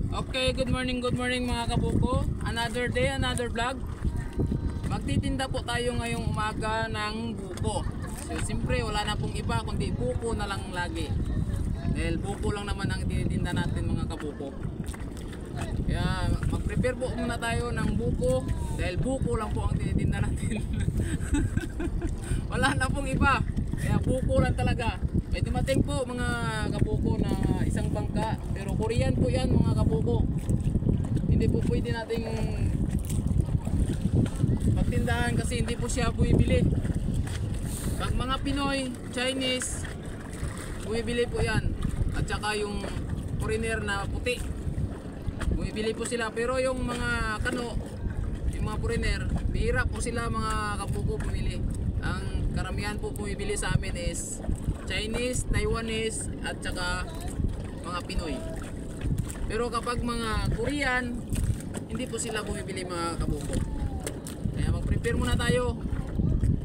Okay, good morning mga kabuko. Another day, another vlog. Magtitinda po tayo ngayong umaga ng buko. So, siyempre wala na pong iba kundi buko na lang lagi. Dahil buko lang naman ang tinitinda natin mga kabuko. Kaya mag-prepare po muna tayo ng buko dahil buko lang po ang tinitinda natin. Wala na pong iba. Kaya buko lang talaga. May dumating po mga kabuko na isang bangka, pero Korean po yan mga kabuko. Hindi po pwede nating pagtindahan kasi hindi po siya bumibili. Pag mga Pinoy, Chinese, bumibili po yan. At saka yung foreigner na puti, bumibili po sila. Pero yung mga kano, yung mga foreigner, bihira po sila mga kabuko bumili. Ang karamihan po bumibili sa amin is Chinese, Taiwanese at saka mga Pinoy. Pero kapag mga Korean, hindi po sila bumibili mga kabuko. Kaya mag-prepare muna tayo.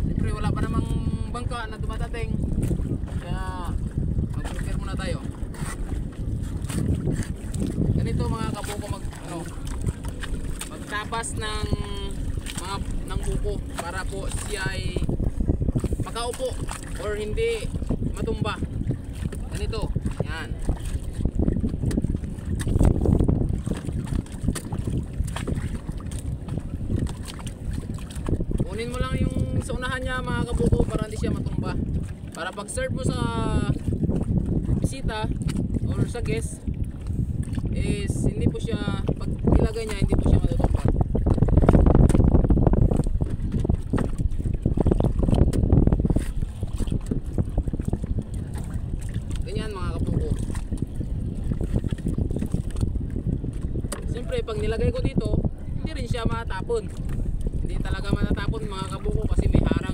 Siyempre wala pa namang bangka na dumadating. Kaya mag-prepare muna tayo. Ganito mga kabuko magtapas ng buko para po siya ay makaupo or hindi matumba. Ganito, yan. Kunin mo lang yung sa unahan niya mga kabuko para hindi siya matumba. Para pag serve mo sa bisita or sa guest is hindi po siya, pag ilagay niya hindi po siya matutumba. Pag nilagay ko dito, hindi rin siya matapon. Hindi talaga matatapon mga kabuko kasi may harang